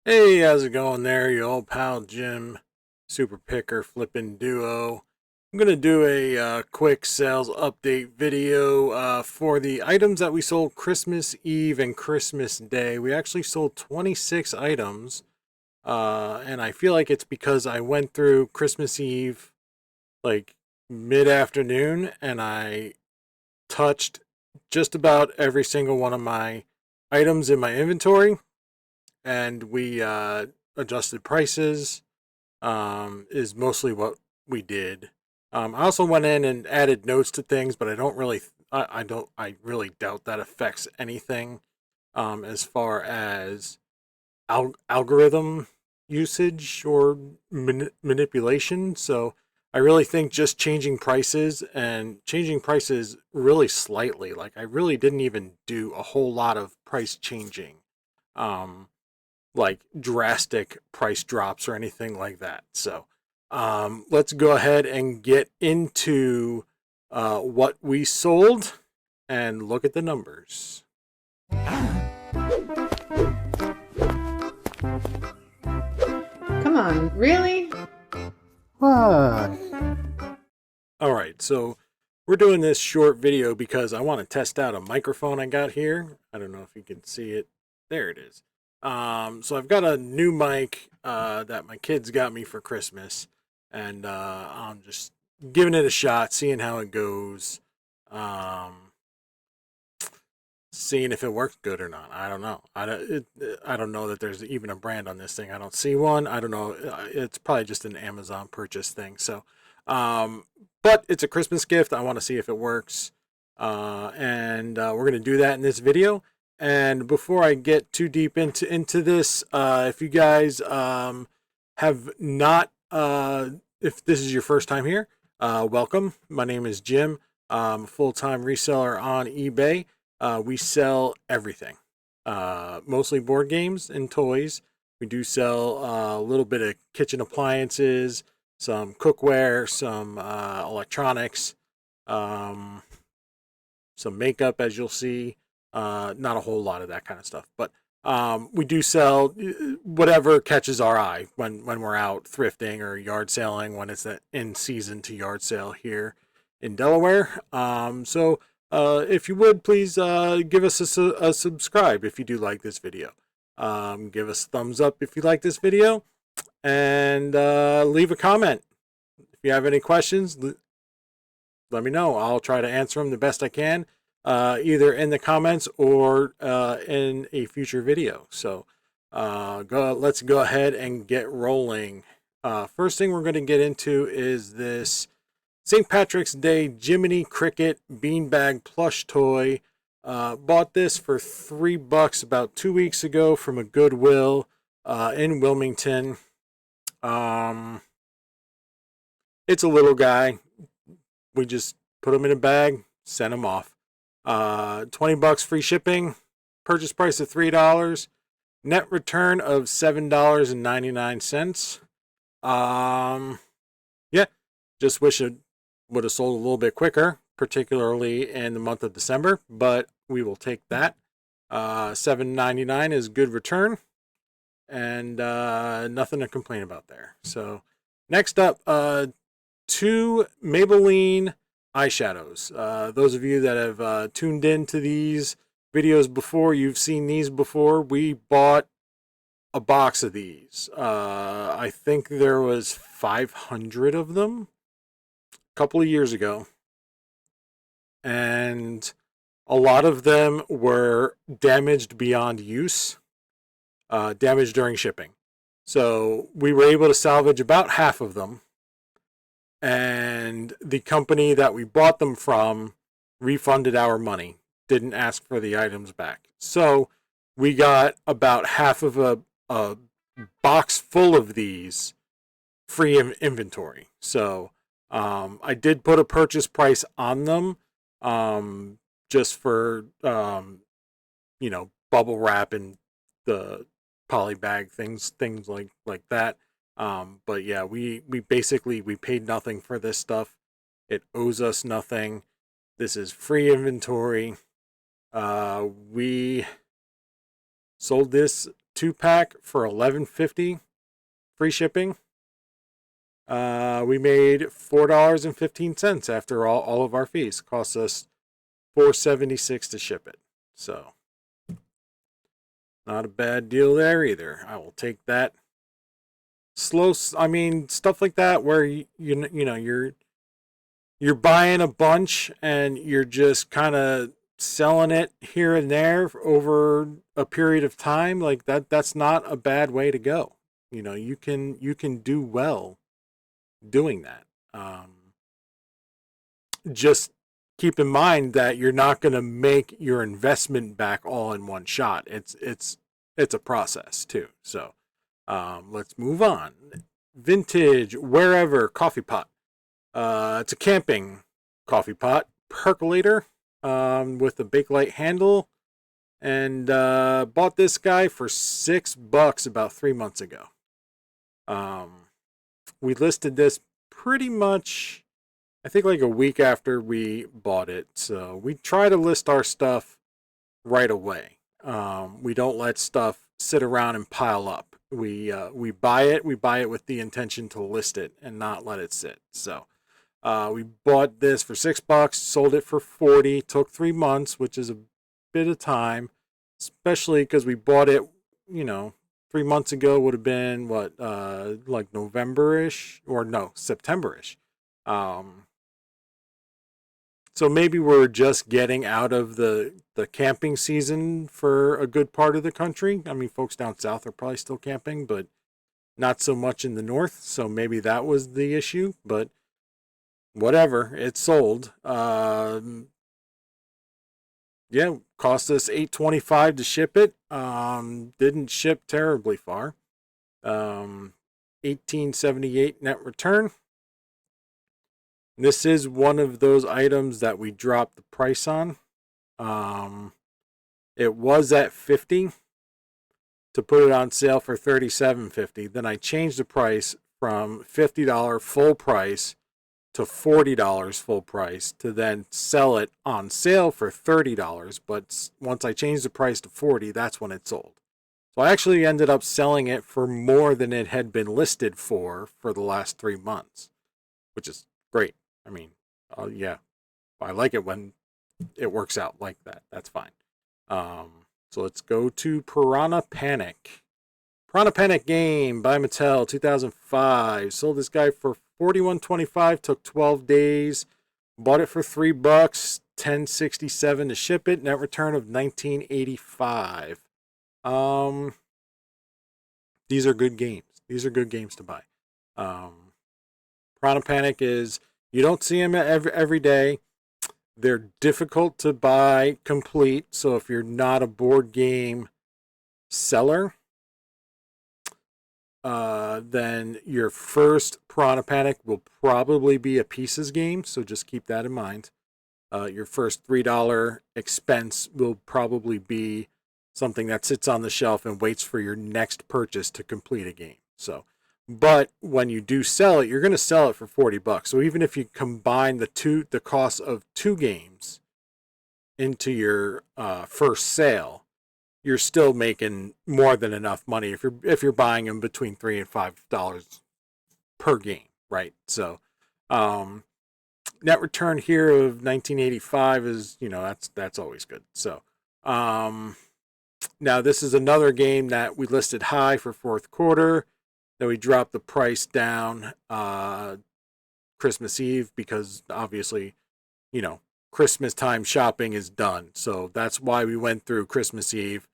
Hey, how's it going there, you old pal Jim, super picker flipping duo? I'm going to do a quick sales update video for the items that we sold Christmas Eve and Christmas Day. We actually sold 26 items, and I feel like it's because I went through Christmas Eve like mid afternoon and I touched just about every single one of my items in my inventory, and we adjusted prices. Is mostly what we did. I also went in and added notes to things, but I don't really, I really doubt that affects anything as far as algorithm usage or manipulation. So I really think just changing prices and changing prices really slightly. Like I really didn't even do a whole lot of price changing. Um, like drastic price drops or anything like that. So let's go ahead and get into what we sold and look at the numbers. Come on, really? What? All right, so we're doing this short video because I want to test out a microphone I got here. I don't know if you can see it. There it is. So I've got a new mic that my kids got me for Christmas, and I'm just giving it a shot, seeing how it goes, um, seeing if it works good or not. I don't know. I don't know that there's even a brand on this thing. I don't see one. I don't know. It's probably just an Amazon purchase thing. So, um, but it's a Christmas gift. I want to see if it works, and we're gonna do that in this video. And before I get too deep into this, if you guys have not, if this is your first time here, welcome. My name is Jim. I'm a full-time reseller on eBay. We sell everything, mostly board games and toys. We do sell a little bit of kitchen appliances, some cookware, some electronics, um, some makeup, as you'll see. Not a whole lot of that kind of stuff, but we do sell whatever catches our eye when we're out thrifting or yard selling when it's in season to yard sale here in Delaware. If you would, please give us a subscribe if you do like this video. Give us a thumbs up if you like this video, and leave a comment. If you have any questions, let me know. I'll try to answer them the best I can, either in the comments or in a future video. So let's go ahead and get rolling. First thing we're going to get into is this St. Patrick's Day Jiminy Cricket beanbag plush toy. Bought this for $3 about 2 weeks ago from a Goodwill in Wilmington. Um, it's a little guy. We just put him in a bag, sent him off. $20 free shipping. Purchase price of $3. Net return of $7.99. Yeah, just wish it would have sold a little bit quicker, particularly in the month of December, but we will take that. $7.99 is good return, and nothing to complain about there. So next up, two Maybelline eyeshadows. Those of you that have tuned into these videos before, you've seen these before. We bought a box of these. I think there was 500 of them a couple of years ago, and a lot of them were damaged beyond use, damaged during shipping. So we were able to salvage about half of them, and the company that we bought them from refunded our money, didn't ask for the items back. So we got about half of a box full of these free inventory. So I did put a purchase price on them, just for bubble wrap and the poly bag things like that. But yeah, we basically we paid nothing for this stuff. It owes us nothing. This is free inventory. We sold this 2-pack for $11.50, free shipping. We made $4.15 after all of our fees. Cost us $4.76 to ship it. So not a bad deal there either. I will take that. I mean, stuff like that where you're buying a bunch and you're just kind of selling it here and there over a period of time. Like that's not a bad way to go. You can do well doing that. Just keep in mind that you're not going to make your investment back all in one shot. It's a process too. So let's move on. Vintage Wherever coffee pot. It's a camping coffee pot percolator with a Bakelite handle, and bought this guy for $6 about 3 months ago. We listed this pretty much, I think, like a week after we bought it. So we try to list our stuff right away. We don't let stuff sit around and pile up. We buy it. We buy it with the intention to list it and not let it sit. So we bought this for $6, sold it for 40. Took 3 months, which is a bit of time, especially because we bought it, 3 months ago would have been what, like November-ish, or no, September-ish. So maybe we're just getting out of the camping season for a good part of the country. I mean, folks down south are probably still camping, but not so much in the north. So maybe that was the issue, but whatever, it sold. Yeah, cost us $8.25 to ship it. Didn't ship terribly far. $18.78 net return. This is one of those items that we dropped the price on. It was at $50 to put it on sale for $37.50. Then I changed the price from $50 full price to $40 full price to then sell it on sale for $30. But once I changed the price to $40, that's when it sold. So I actually ended up selling it for more than it had been listed for the last 3 months, which is great. I mean, yeah, I like it when it works out like that. That's fine. So let's go to Piranha Panic. Piranha Panic game by Mattel, 2005. Sold this guy for $41.25. Took 12 days. Bought it for $3. $10.67 to ship it. Net return of $19.85. These are good games. These are good games to buy. Piranha Panic is, you don't see them every day. They're difficult to buy complete. So if you're not a board game seller, then your first Piranha Panic will probably be a pieces game. So just keep that in mind. Your first $3 expense will probably be something that sits on the shelf and waits for your next purchase to complete a game. So, but when you do sell it, you're going to sell it for $40. So even if you combine the cost of 2 games into your first sale, you're still making more than enough money if you're buying them between $3 and $5 per game, right? So, net return here of $19.85 is, that's always good. So, now this is another game that we listed high for fourth quarter. Then we dropped the price down Christmas Eve because obviously, Christmas time shopping is done. So that's why we went through Christmas Eve,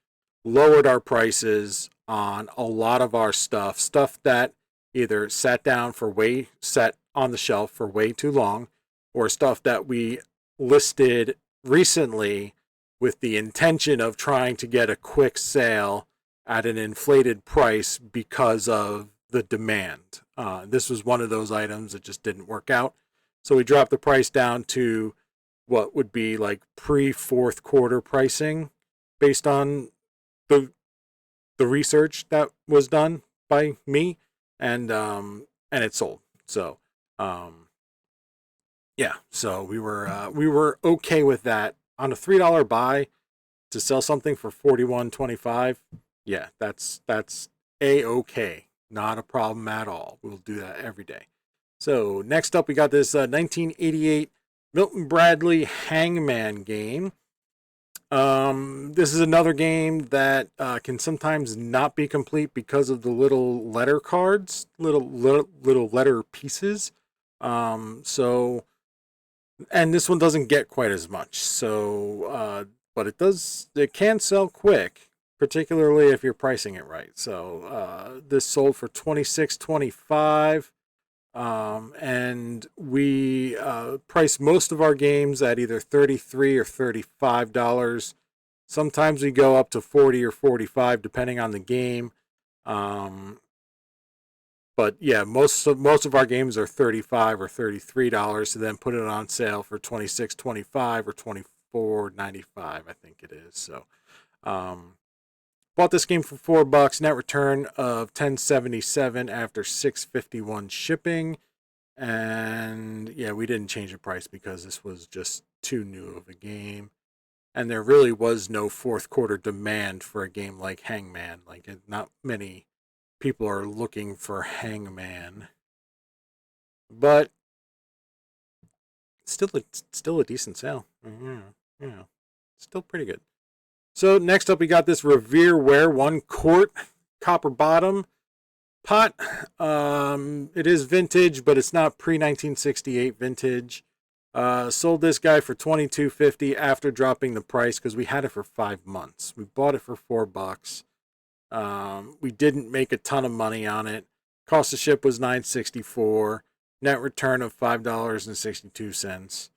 lowered our prices on a lot of our stuff that either sat on the shelf for way too long, or stuff that we listed recently with the intention of trying to get a quick sale at an inflated price because of the demand. This was one of those items that just didn't work out. So we dropped the price down to what would be like pre-fourth quarter pricing based on the research that was done by me, and it sold. So yeah, so we were okay with that on a $3 buy to sell something for $41.25. Yeah, that's a-okay. Not a problem at all. We'll do that every day. So next up, we got this 1988 Milton Bradley Hangman game. This is another game that can sometimes not be complete because of the little letter cards, little letter pieces. So, and this one doesn't get quite as much. So, but it can sell quick, particularly if you're pricing it right. So, this sold for $26.25. And we price most of our games at either $33 or $35. Sometimes we go up to $40 or $45 depending on the game. Um, but yeah, most of our games are $35 or $33, so then put it on sale for $26.25 or $24.95, I think it is. So um, bought this game for $4, net return of $10.77 after $6.51 shipping. And yeah, we didn't change the price because this was just too new of a game. And there really was no fourth quarter demand for a game like Hangman. Like, not many people are looking for Hangman. But still a decent sale. Yeah, still pretty good. So next up, we got this Revereware 1 quart copper bottom pot. It is vintage, but it's not pre-1968 vintage. Sold this guy for $22.50 after dropping the price because we had it for 5 months. We bought it for $4. We didn't make a ton of money on it. Cost of ship was $9.64. Net return of $5.62.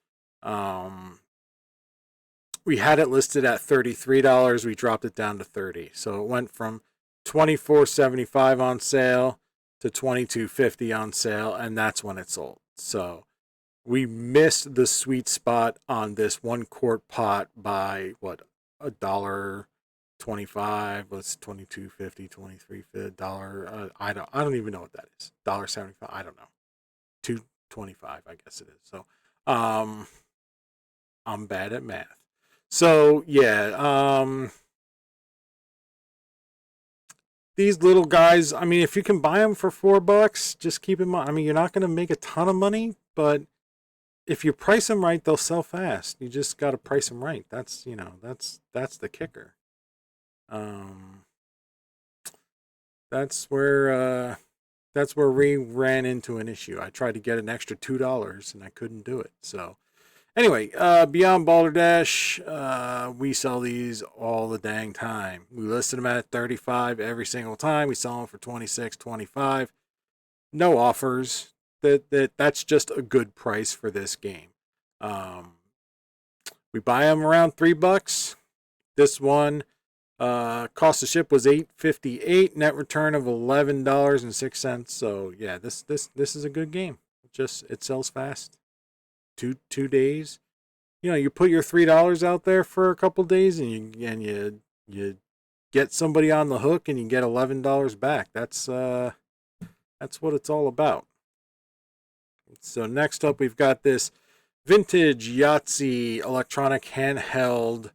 We had it listed at $33. We dropped it down to $30. So it went from $24.75 on sale to $22.50 on sale, and that's when it sold. So we missed the sweet spot on this 1 quart pot by what, $1.25. What's $22.50, $23.50, I don't even know what that is. $1.75, I don't know. $2.25, I guess it is. So I'm bad at math. So yeah, these little guys, I mean, if you can buy them for $4, just keep in mind, I mean, you're not going to make a ton of money, but if you price them right, they'll sell fast. You just got to price them right. That's the kicker. That's where we ran into an issue. I tried to get an extra $2 and I couldn't do it. So anyway, Beyond Balderdash, we sell these all the dang time. We listed them at $35 every single time. We sell them for $26, $25. No offers. That's just a good price for this game. We buy them around $3. This one, cost of ship was $8.58. Net return of $11.06. So yeah, this is a good game. It sells fast. Two days. You put your $3 out there for a couple days, and you get somebody on the hook, and you get $11 back. That's what it's all about. So next up, we've got this vintage Yahtzee electronic handheld.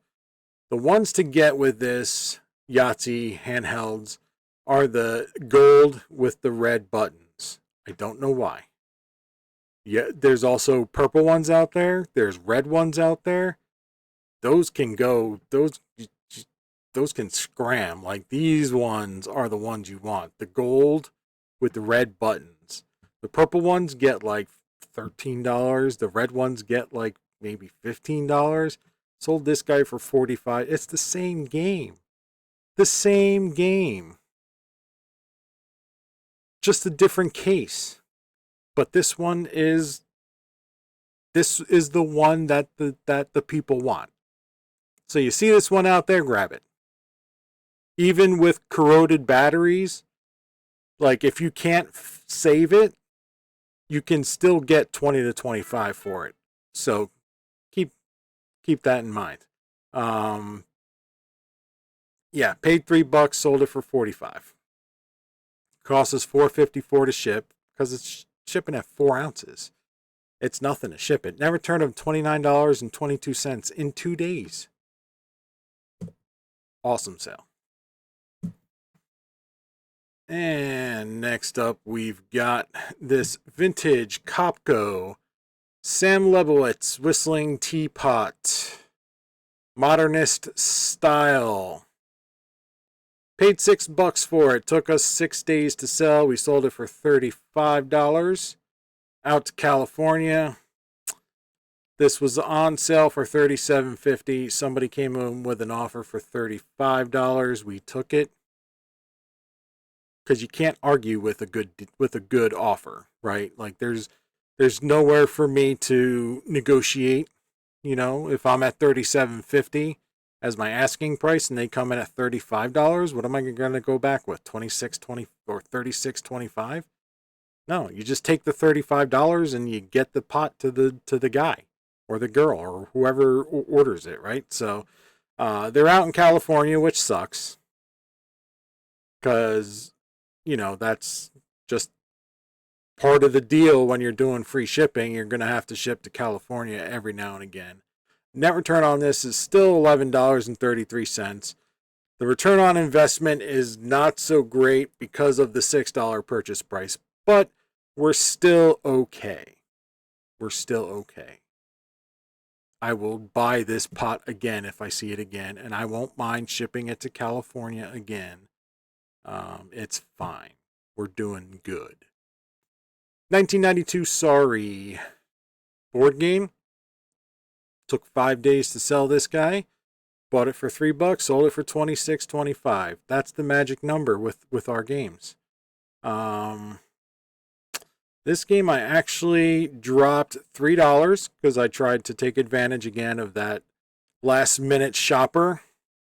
The ones to get with this Yahtzee handhelds are the gold with the red buttons. I don't know why. Yeah, there's also purple ones out there. There's red ones out there. Those can go. Those can scram. Like, these ones are the ones you want. The gold with the red buttons. The purple ones get like $13. The red ones get like maybe $15. Sold this guy for $45. It's the same game. The same game. Just a different case. But this is the one that the people want. So you see this one out there, grab it. Even with corroded batteries, like, if you can't save it, you can still get 20 to 25 for it. So keep that in mind. Yeah, paid $3, sold it for $45. Cost us $4.54 to ship because it's shipping at 4 ounces. It's nothing to ship it. Net return of $29.22 in 2 days. Awesome sale. And next up, we've got this vintage Kopko Sam Lebowitz whistling teapot, modernist style. Paid $6 for it. Took us 6 days to sell. We sold it for $35. Out to California. This was on sale for $37.50. Somebody came in with an offer for $35. We took it because you can't argue with a good offer, right? Like there's nowhere for me to negotiate. You know, if I'm at $37.50 as my asking price and they come in at $35, what am I going to go back with? 26.20 or 36.25? No, you just take the $35 and you get the pot to the guy or the girl or whoever orders it, right? So they're out in California, which sucks because that's just part of the deal when you're doing free shipping. You're going to have to ship to California every now and again. Net return on this is still $11.33. The return on investment is not so great because of the $6 purchase price, but we're still okay. We're still okay. I will buy this pot again if I see it again, and I won't mind shipping it to California again. It's fine. We're doing good. 1992 Sorry board game. Took 5 days to sell this guy. Bought it for $3, sold it for $26.25. That's the magic number with our games. This game I actually dropped $3 because I tried to take advantage again of that last minute shopper.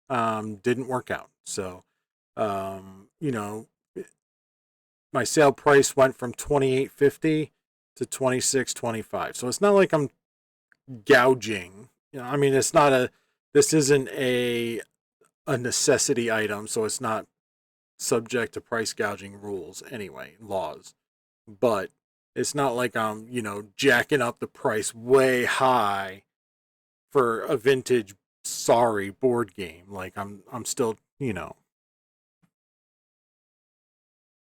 Didn't work out. So, my sale price went from $28.50 to $26.25. So it's not like I'm gouging. I mean, this isn't a necessity item, so it's not subject to price gouging rules anyway, laws. But it's not like I'm, jacking up the price way high for a vintage Sorry board game. Like I'm still,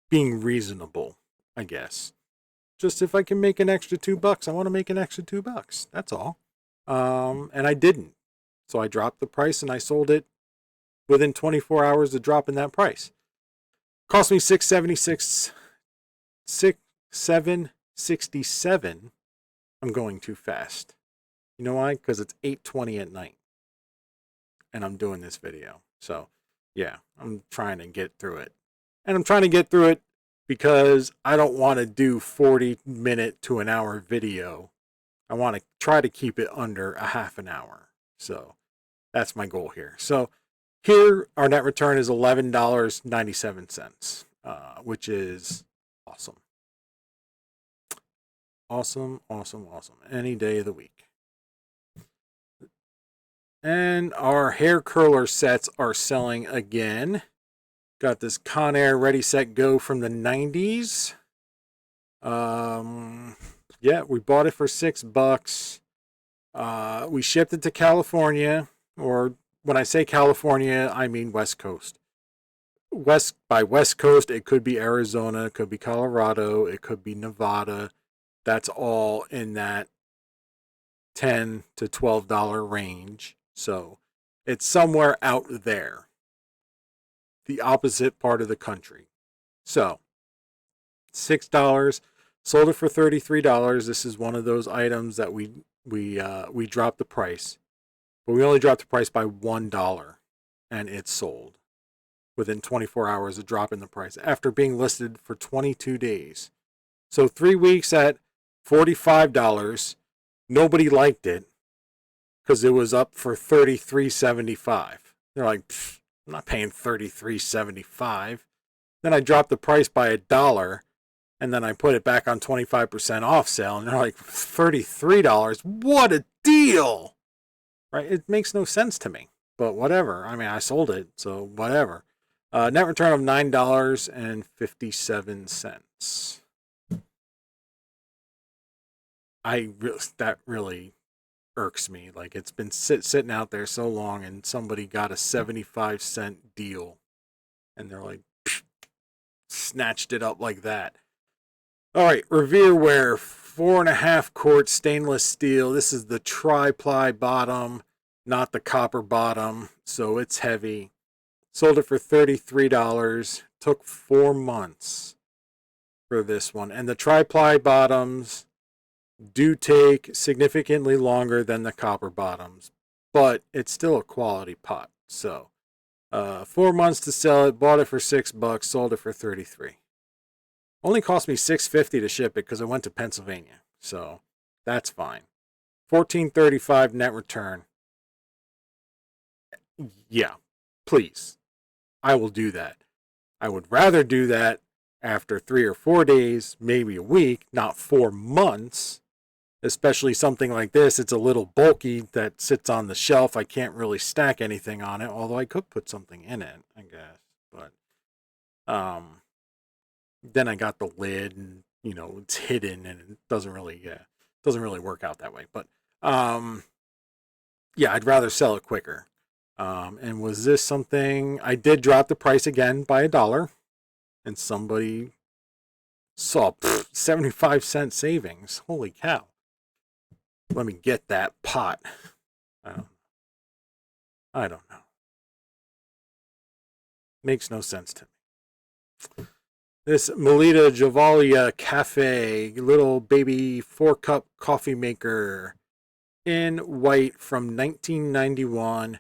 being reasonable, I guess. Just if I can make an extra $2, I want to make an extra $2. That's all. And I didn't. So I dropped the price and I sold it within 24 hours of dropping that price. Cost me $6.76. $7.67. I'm going too fast. You know why? Because it's 8:20 at night. And I'm doing this video. So yeah, I'm trying to get through it. And I'm trying to get through it because I don't want to do 40-minute to an hour video. I want to try to keep it under a half an hour. So that's my goal here. So here, our net return is $11.97, which is awesome. Awesome, awesome, awesome. Any day of the week. And our hair curler sets are selling again. Got this Conair Ready Set Go from the 90s. Yeah, we bought it for $6. We shipped it to California, or when I say California, I mean West Coast. By West Coast, it could be Arizona, it could be Colorado, it could be Nevada. That's all in that $10 to $12 range. So it's somewhere out there, the opposite part of the country. So $6, sold it for $33. This is one of those items that we dropped the price, but we only dropped the price by $1, and it sold within 24 hours of dropping the price after being listed for 22 days. So 3 weeks at $45. Nobody liked it because it was up for $33.75. They're like, I'm not paying $33.75. Then I dropped the price by $1, and then I put it back on 25% off sale, and they're like, $33. What a deal! Right? It makes no sense to me, but whatever. I mean, I sold it, so whatever. Net return of $9.57. That really irks me. Like, it's been sitting out there so long, and somebody got a 75-cent deal, and they're like, snatched it up like that. All right, Revereware, 4.5 quart stainless steel. This is the tri-ply bottom, not the copper bottom, so it's heavy. Sold it for $33. Took 4 months for this one. And the tri-ply bottoms do take significantly longer than the copper bottoms, but it's still a quality pot. So 4 months to sell it. Bought it for $6. Sold it for $33. Only cost me $6.50 to ship it because I went to Pennsylvania, so that's fine. $14.35 net return. Yeah, please. I will do that. I would rather do that after 3 or 4 days, maybe a week, not 4 months. Especially something like this, it's a little bulky that sits on the shelf. I can't really stack anything on it, although I could put something in it, I guess. But then I got the lid, and it's hidden, and it doesn't really work out that way. But yeah, I'd rather sell it quicker. And was this something I did drop the price again by $1, and somebody saw 75-cent savings. Holy cow! Let me get that pot. I don't know. Makes no sense to me. This Melita Javalia Cafe, little baby 4-cup coffee maker in white from 1991.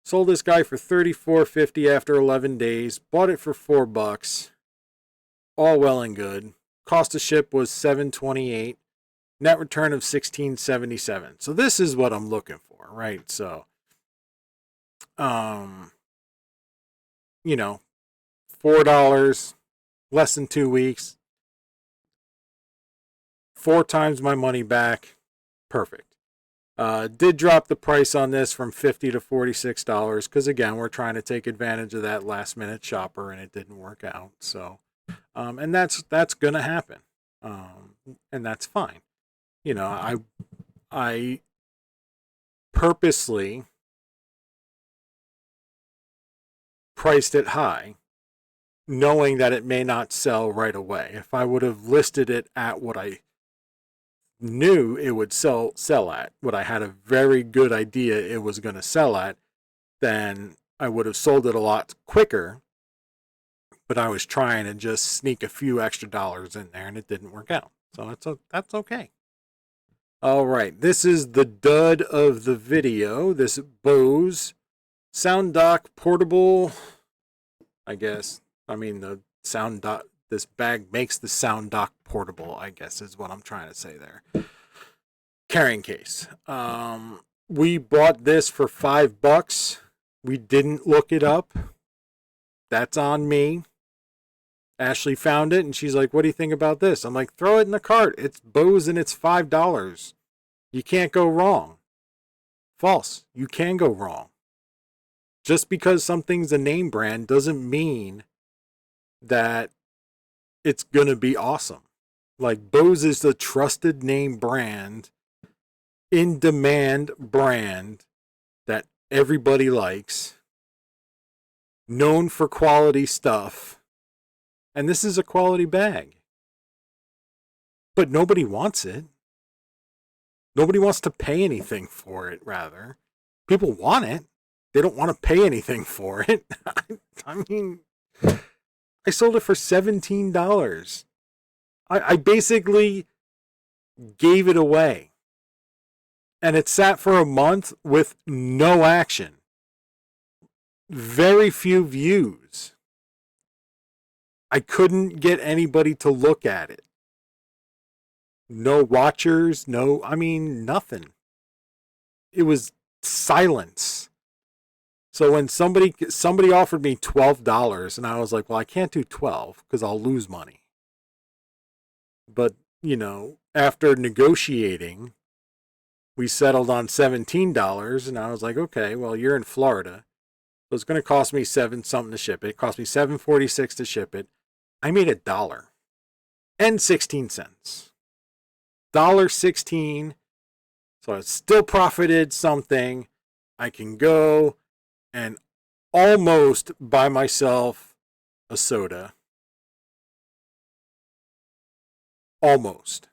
Sold this guy for $34.50 after 11 days. Bought it for $4. All well and good. Cost to ship was $7.28. Net return of $16.77. So this is what I'm looking for, right? So, $4, less than 2 weeks, 4 times my money back. Perfect. Did drop the price on this from $50 to $46 because, again, we're trying to take advantage of that last minute shopper, and it didn't work out. So, and that's going to happen. And that's fine. I purposely priced it high, knowing that it may not sell right away. If I would have listed it at what I knew it would sell at, what I had a very good idea it was going to sell at, then I would have sold it a lot quicker. But I was trying to just sneak a few extra dollars in there, and it didn't work out. So that's okay. All right, this is the dud of the video. This Bose Sound Dock portable, I guess. I mean, the Sound Dock, this bag makes the Sound Dock portable, I guess is what I'm trying to say there. Carrying case. We bought this for $5. We didn't look it up. That's on me. Ashley found it, and she's like, what do you think about this? I'm like, throw it in the cart. It's Bose, and it's $5. You can't go wrong. False. You can go wrong. Just because something's a name brand doesn't mean that it's going to be awesome. Like, Bose is the trusted name brand, in-demand brand that everybody likes, known for quality stuff. And this is a quality bag. But nobody wants it. Nobody wants to pay anything for it, rather. People want it. They don't want to pay anything for it. I mean, I sold it for $17. I basically gave it away. And it sat for a month with no action. Very few views. I couldn't get anybody to look at it. No watchers, nothing. It was silence. So when somebody offered me $12, and I was like, well, I can't do 12 because I'll lose money. But, after negotiating, we settled on $17, and I was like, okay, well, you're in Florida. So it's going to cost me $7 something to ship it. It cost me $7.46 to ship it. I made $1 and 16 cents. $1.16. So I still profited something. I can go and almost buy myself a soda almost.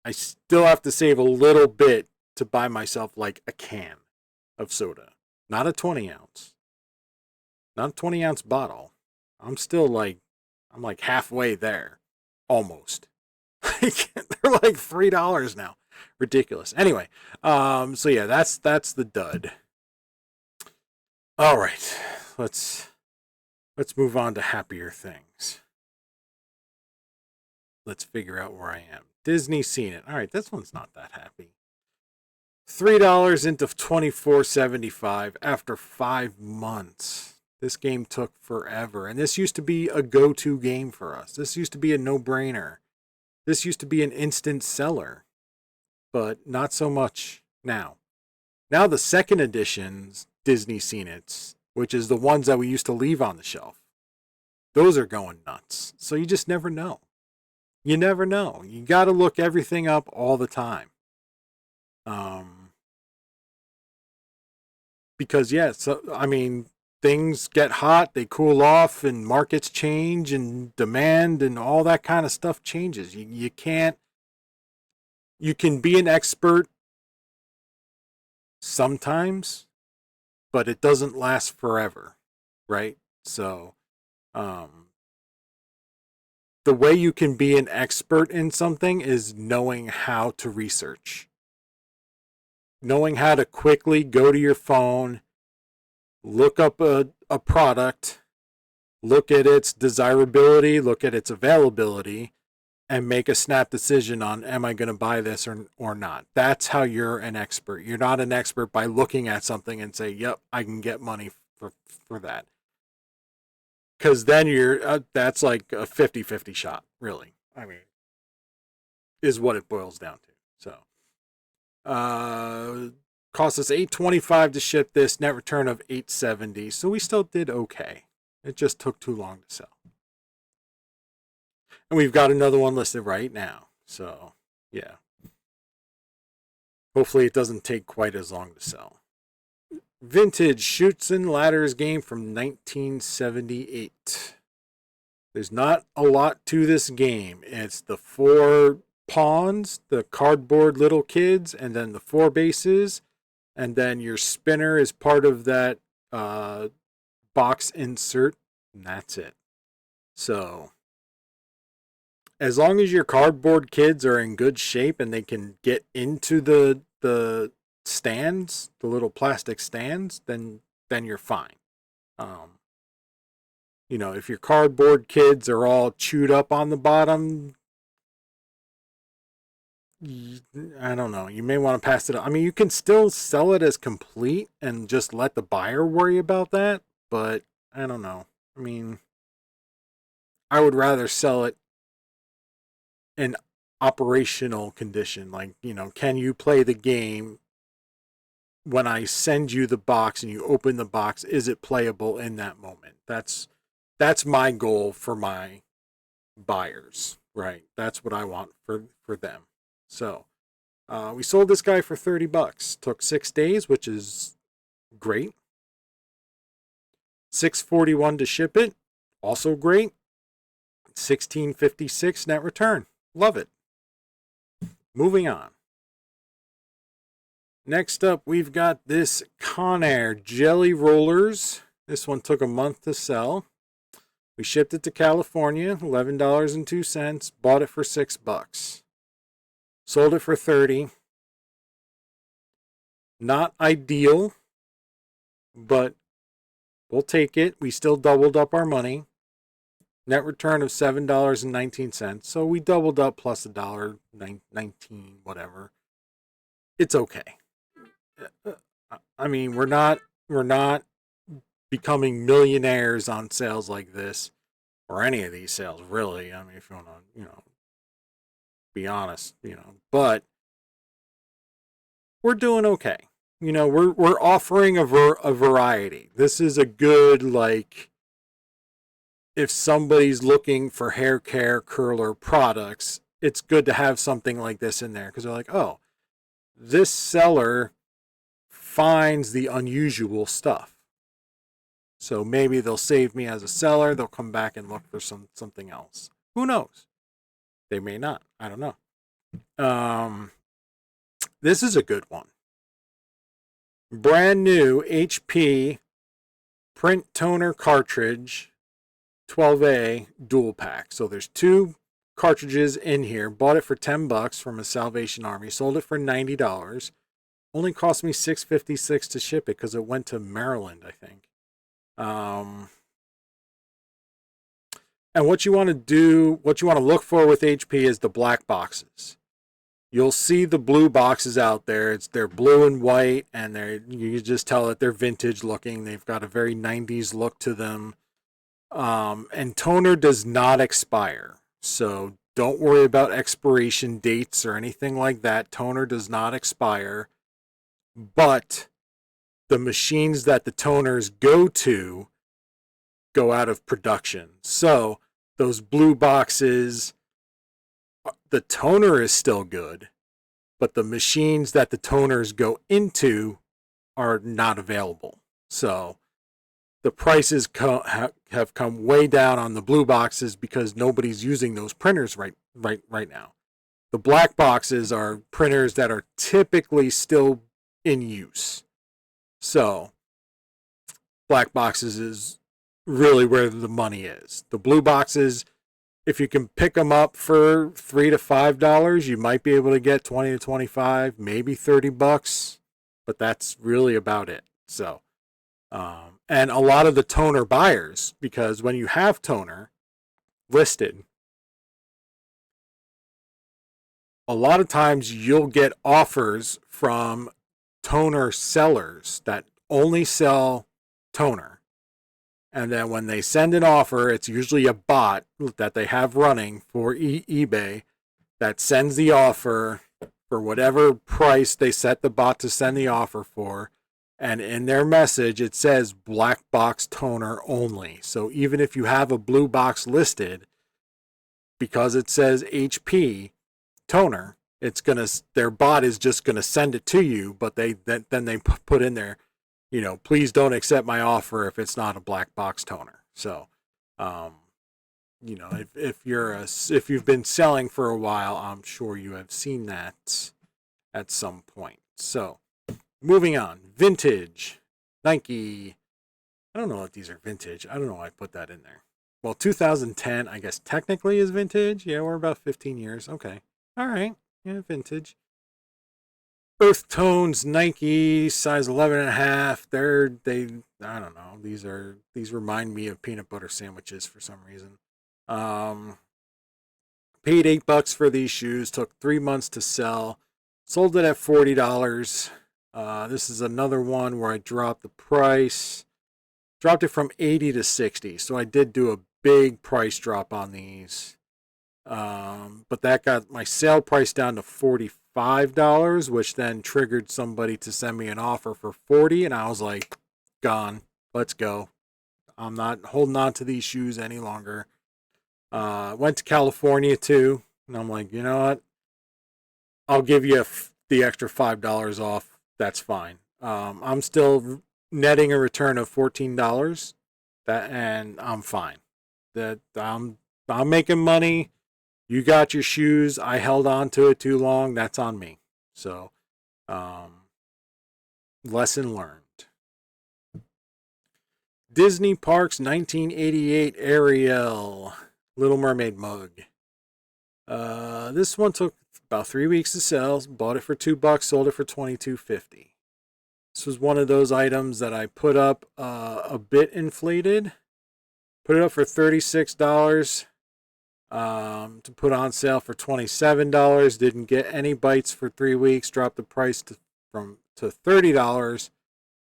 I still have to save a little bit to buy myself like a can of soda, not a 20 ounce, not a 20-ounce bottle. I'm still like, I'm like halfway there, almost. They're like $3 now, ridiculous. Anyway, so yeah, that's the dud. All right, let's move on to happier things. Let's figure out where I am. Disney seen it. All right, this one's not that happy. $3 into 24.75 after 5 months. This game took forever, and this used to be a go-to game for us. This used to be a no-brainer. This used to be an instant seller, but not so much now. Now the second editions Disney Seen It's, which is the ones that we used to leave on the shelf, those are going nuts. So you just never know. You never know. You got to look everything up all the time. Because so I mean, things get hot, they cool off, and markets change, and demand and all that kind of stuff changes. You can't. You can be an expert sometimes, but it doesn't last forever, right? So, the way you can be an expert in something is knowing how to research, knowing how to quickly go to your phone, look up a product, look at its desirability, look at its availability, and make a snap decision on, am I going to buy this or not? That's how you're an expert. You're not an expert by looking at something and say, yep, I can get money for that. Because then that's like a 50-50 shot, really. I mean, is what it boils down to. So, cost us $8.25 to ship this, net return of $8.70. So we still did okay. It just took too long to sell. And we've got another one listed right now. So, yeah. Hopefully it doesn't take quite as long to sell. Vintage Chutes and Ladders game from 1978. There's not a lot to this game. It's the 4 pawns, the cardboard little kids, and then the 4 bases. And then your spinner is part of that box insert. And that's it. So, as long as your cardboard kids are in good shape and they can get into the stands, the little plastic stands, then you're fine. If your cardboard kids are all chewed up on the bottom, I don't know. You may want to pass it up. I mean, you can still sell it as complete and just let the buyer worry about that, but I don't know. I mean, I would rather sell it in operational condition. Like, can you play the game when I send you the box and you open the box? Is it playable in that moment? That's my goal for my buyers, right? That's what I want for them. So, we sold this guy for $30. Took 6 days, which is great. $6.41 to ship it, also great. $16.56 net return. Love it. Moving on. Next up, we've got this Conair Jelly Rollers. This one took a month to sell. We shipped it to California, $11.02. Bought it for $6. Sold it for $30. Not ideal, but we'll take it. We still doubled up our money. Net return of $7.19. So we doubled up plus $1.19, whatever. It's okay. I mean, we're not becoming millionaires on sales like this, or any of these sales, really. I mean, if you want to, be honest, but we're doing okay. We're offering a variety. This is a good, like, if somebody's looking for hair care curler products, it's good to have something like this in there, because they're like, oh, this seller finds the unusual stuff. So maybe they'll save me as a seller. They'll come back and look for something else. Who knows? They may not. I don't know. This is a good one. Brand new HP print toner cartridge 12A dual pack. So there's 2 cartridges in here. Bought it for $10 from a Salvation Army. Sold it for $90. Only cost me $6.56 to ship it because it went to Maryland, I think. And what you want to do, what you want to look for with HP is the black boxes. You'll see the blue boxes out there. They're blue and white, and you just tell that they're vintage looking. They've got a very 90s look to them. And toner does not expire. So don't worry about expiration dates or anything like that. Toner does not expire. But the machines that the toners go to go out of production. So those blue boxes, the toner is still good, but the machines that the toners go into are not available. So the prices have come way down on the blue boxes because nobody's using those printers right now. The black boxes are printers that are typically still in use. So black boxes is really where the money is. The blue boxes, if you can pick them up for $3 to $5, you might be able to get 20 to 25, maybe $30, but that's really about it. So, and a lot of the toner buyers, because when you have toner listed, a lot of times you'll get offers from toner sellers that only sell toner. And then when they send an offer, it's usually a bot that they have running for eBay that sends the offer for whatever price they set the bot to send the offer for. And in their message, it says black box toner only. So even if you have a blue box listed, because it says HP toner, their bot is just gonna send it to you. But then they put in there, please don't accept my offer if it's not a black box toner. So, if you've been selling for a while, I'm sure you have seen that at some point. So, moving on, vintage, Nike. I don't know if these are vintage. I don't know why I put that in there. Well, 2010, I guess technically is vintage. Yeah, we're about 15 years. Okay, all right, yeah, vintage. Earth Tones Nike size 11.5. I don't know. These remind me of peanut butter sandwiches for some reason. Paid $8 for these shoes. Took 3 months to sell. Sold it at $40. This is another one where I dropped the price. Dropped it from 80 to 60. So I did do a big price drop on these. But that got my sale price down to $45, which then triggered somebody to send me an offer for $40, and I was like, gone. Let's go. I'm not holding on to these shoes any longer. Went to California too, and I'm like, you know what? I'll give you the extra $5 off. That's fine. I'm still netting a return of $14. And I'm fine. That I'm making money. You got your shoes. I held on to it too long. That's on me. So, lesson learned. Disney Parks 1988 Ariel Little Mermaid mug. This one took about 3 weeks to sell. Bought it for $2. Sold it for $22.50. This was one of those items that I put up a bit inflated. Put it up for $36. To put on sale for $27. Didn't get any bites for 3 weeks. Dropped the price to $30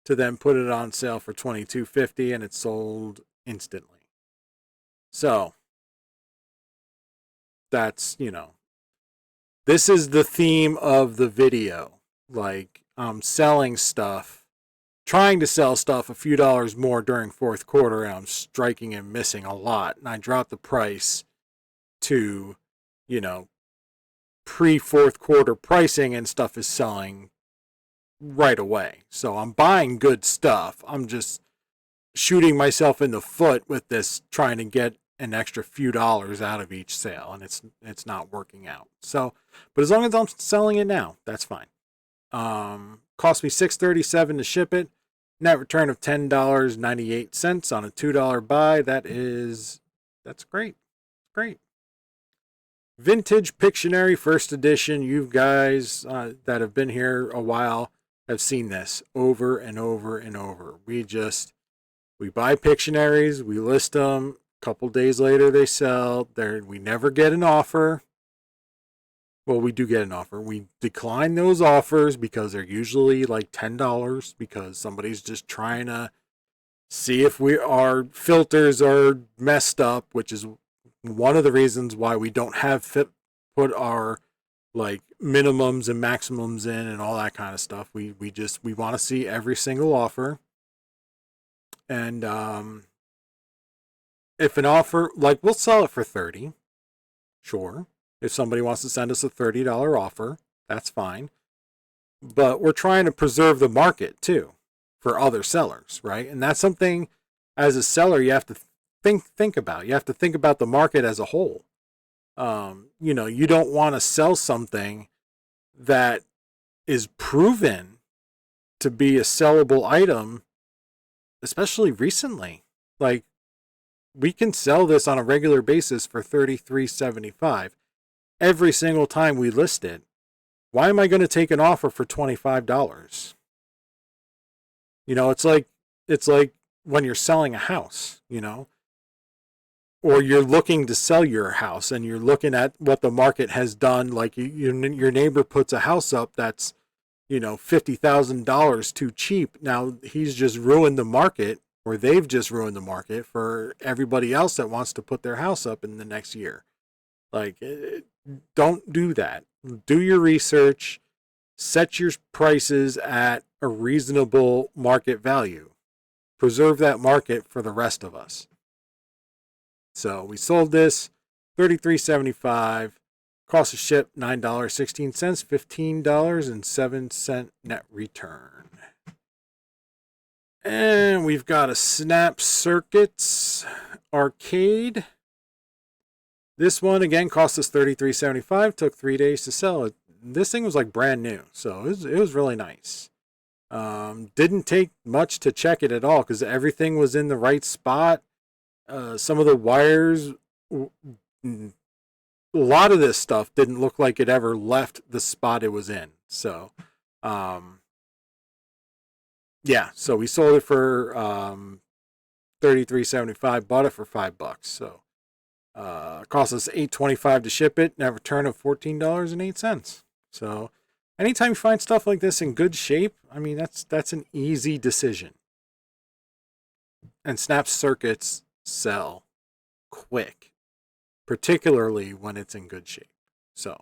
to then put it on sale for $22.50, and it sold instantly. So that's, this is the theme of the video. Like, I'm selling stuff, trying to sell stuff a few dollars more during fourth quarter, and I'm striking and missing a lot. And I dropped the price to, pre-fourth quarter pricing, and stuff is selling right away. So I'm buying good stuff. I'm just shooting myself in the foot with this, trying to get an extra few dollars out of each sale, and it's not working out. So, but as long as I'm selling it now, that's fine. Cost me $6.37 to ship it. Net return of $10.98 on a $2 buy. That's great. Great. Vintage Pictionary First Edition. You guys that have been here a while have seen this over and over and over. We buy Pictionaries, we list them. A couple days later, they sell. We never get an offer. Well, we do get an offer. We decline those offers because they're usually like $10 because somebody's just trying to see if our filters are messed up, which is one of the reasons why we don't put our like minimums and maximums in and all that kind of stuff. We want to see every single offer. And if an offer, like, we'll sell it for 30, sure. If somebody wants to send us a $30 offer, that's fine. But we're trying to preserve the market too for other sellers, right? And that's something as a seller you have to think about. You have to think about the market as a whole. You don't want to sell something that is proven to be a sellable item, especially recently. Like, we can sell this on a regular basis for $33.75 every single time we list it. Why am I going to take an offer for $25? It's like when you're selling a house, or you're looking to sell your house and you're looking at what the market has done. Like your neighbor puts a house up that's, $50,000 too cheap. Now he's just ruined the market, or they've just ruined the market for everybody else that wants to put their house up in the next year. Like, don't do that. Do your research. Set your prices at a reasonable market value. Preserve that market for the rest of us. So we sold this $33.75. Cost of ship $9.16, $15.07 net return. And we've got a Snap Circuits arcade. This one again cost us $33.75. Took 3 days to sell it. This thing was like brand new, so it was really nice. Didn't take much to check it at all because everything was in the right spot. Some of the wires, a lot of this stuff didn't look like it ever left the spot it was in. So, yeah. So we sold it for $33.75. Bought it for $5. So, cost us $8.25 to ship it. Net return of $14.08. So, anytime you find stuff like this in good shape, I mean that's an easy decision. And Snap Circuits sell quick, particularly when it's in good shape. So,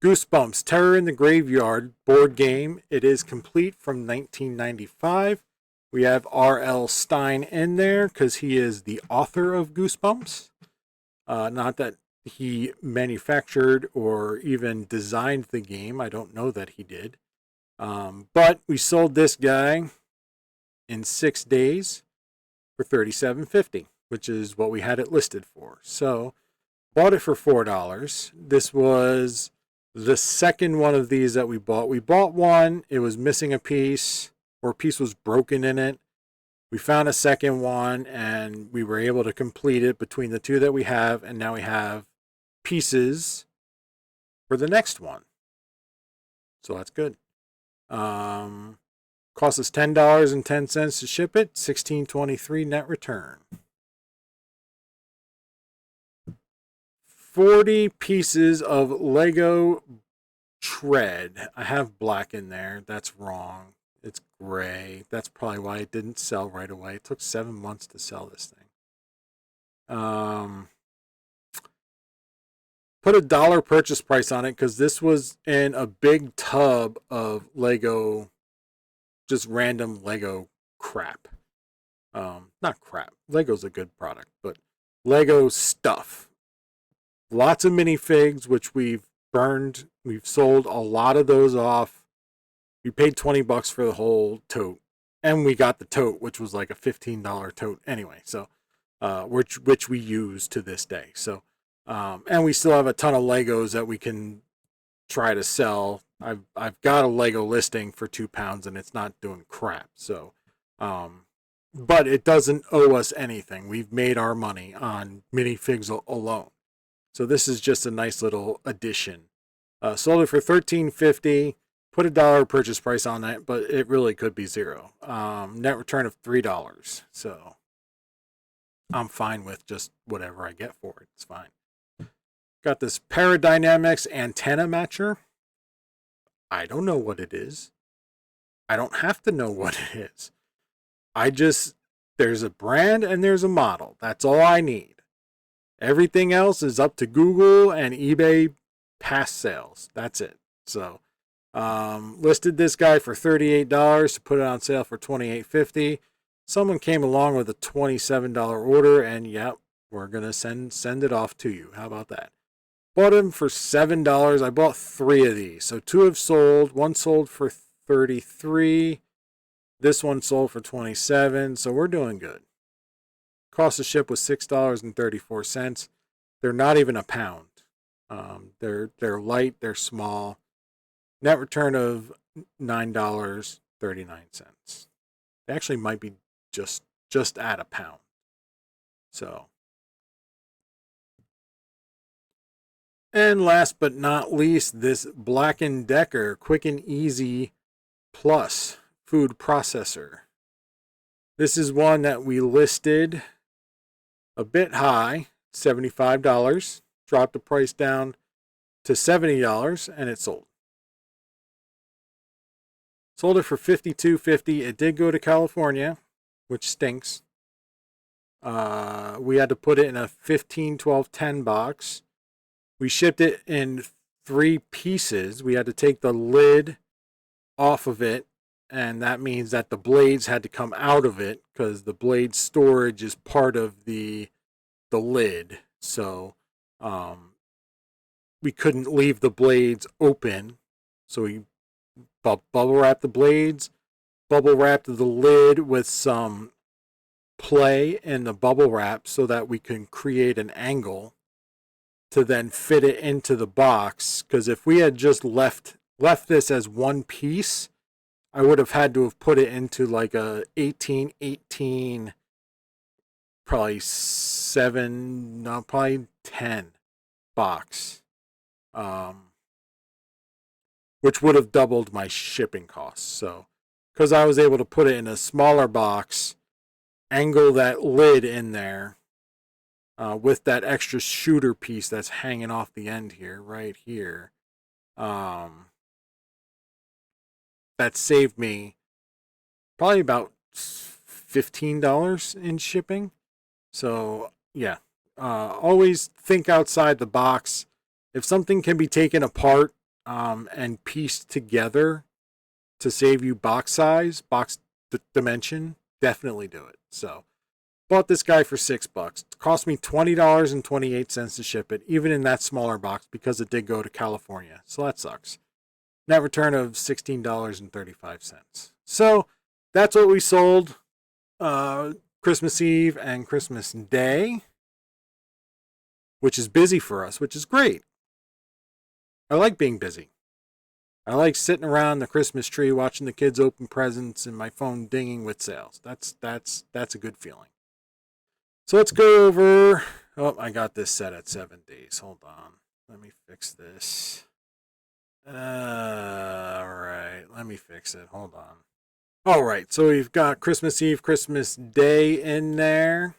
Goosebumps Terror in the Graveyard board game. It is complete from 1995. We have R.L. Stine in there because he is the author of Goosebumps. Not that he manufactured or even designed the game. I don't know that he did. But we sold this guy in 6 days for $37.50, which is what we had it listed for. So, bought it for $4. This was the second one of these that we bought. We bought one, it was missing a piece, or a piece was broken in it. We found a second one, and we were able to complete it between the two that we have, and now we have pieces for the next one. So that's good. Cost us $10.10 to ship it, $16.23 net return. 40 pieces of Lego tread. I have black in there. That's wrong. It's gray. That's probably why it didn't sell right away. It took 7 months to sell this thing. Put $1 purchase price on it because this was in a big tub of Lego, just random Lego crap. Not crap. Lego's a good product, but Lego stuff. Lots of minifigs, which we've burned. We've sold a lot of those off. We paid $20 for the whole tote. And we got the tote, which was like a $15 tote anyway. So, which we use to this day. So, and we still have a ton of Legos that we can try to sell. I've got a Lego listing for £2 and it's not doing crap. So, but it doesn't owe us anything. We've made our money on minifigs alone. So this is just a nice little addition. Sold it for $13.50. Put $1 purchase price on that, but it really could be zero. Net return of $3. So I'm fine with just whatever I get for it. It's fine. Got this Paradynamics antenna matcher. I don't know what it is. I don't have to know what it is. There's a brand and there's a model. That's all I need. Everything else is up to Google and eBay past sales. That's it. So, listed this guy for $38 to put it on sale for $28.50. Someone came along with a $27 order, and yep, we're gonna send it off to you. How about that? Bought him for $7. I bought 3 of these. So 2 have sold. 1 sold for $33. This one sold for $27. So we're doing good. Cost of ship was $6.34. They're not even a pound. They're light. They're small. Net return of $9.39. They actually might be just at a pound. So. And last but not least, this Black & Decker Quick and Easy Plus food processor. This is one that we listed a bit high, $75. Dropped the price down to $70 and it sold. Sold it for $52.50. It did go to California, which stinks. We had to put it in a 15, 12, 10 box. We shipped it in 3 pieces. We had to take the lid off of it, and that means that the blades had to come out of it because the blade storage is part of the lid. So we couldn't leave the blades open. So we bubble wrapped the blades, bubble wrapped the lid with some play in the bubble wrap so that we can create an angle to then fit it into the box. Because if we had just left this as one piece, I would have had to have put it into like a 18, probably 7, no, probably 10 box, which would have doubled my shipping costs. So because I was able to put it in a smaller box, angle that lid in there, with that extra shooter piece that's hanging off the end here, right here. That saved me probably about $15 in shipping. So, yeah. Always think outside the box. If something can be taken apart and pieced together to save you box size, box dimension, definitely do it. So, bought this guy for $6. It cost me $20.28 to ship it, even in that smaller box, because it did go to California. So that sucks. Net return of $16.35. So that's what we sold Christmas Eve and Christmas Day, which is busy for us, which is great. I like being busy. I like sitting around the Christmas tree watching the kids open presents and my phone dinging with sales. That's a good feeling. So let's go over. Oh, I got this set at 7 days. Hold on. Let me fix this. All right. Let me fix it. Hold on. All right. So we've got Christmas Eve, Christmas Day in there.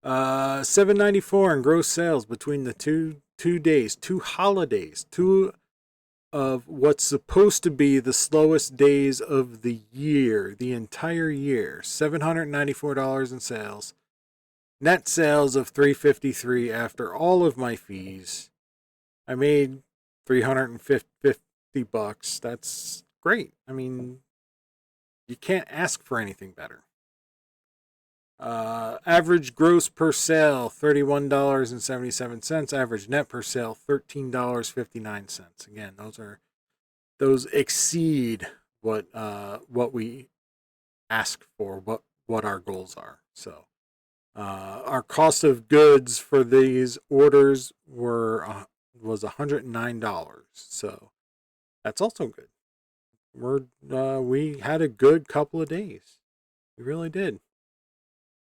$7.94 in gross sales between the two days, 2 holidays, 2 of what's supposed to be the slowest days of the year, the entire year. $794 in sales. Net sales of $353 after all of my fees. I made $350. That's great. I mean, you can't ask for anything better. Average gross per sale, $31.77. Average net per sale, $13.59. Again, those exceed what we ask for, what our goals are. So Our cost of goods for these orders was $109, so that's also good. We had a good couple of days. We really did.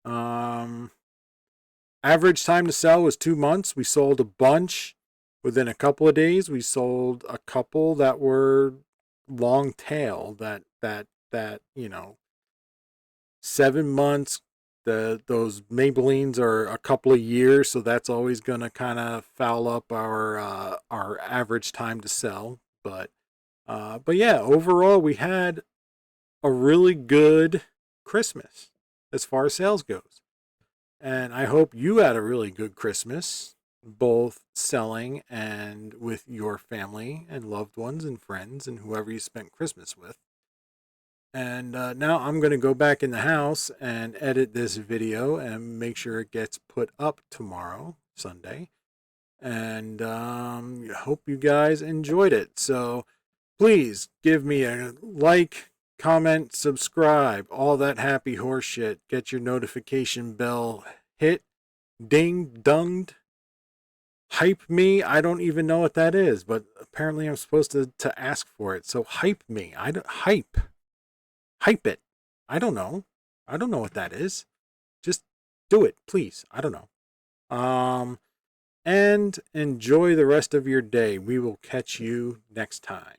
Um, Average time to sell was 2 months. We sold a bunch within a couple of days. We sold a couple that were long tail. That 7 months. Those Maybellines are a couple of years, so that's always going to kind of foul up our average time to sell. But yeah, overall we had a really good Christmas as far as sales goes. And I hope you had a really good Christmas, both selling and with your family and loved ones and friends and whoever you spent Christmas with. And now I'm going to go back in the house and edit this video and make sure it gets put up tomorrow, Sunday. And hope you guys enjoyed it. So please give me a like, comment, subscribe, all that happy horse shit. Get your notification bell hit, ding, dunged, hype me. I don't even know what that is, but apparently I'm supposed to ask for it. So hype me. I don't hype it. I don't know. I don't know what that is. Just do it, please. I don't know. And enjoy the rest of your day. We will catch you next time.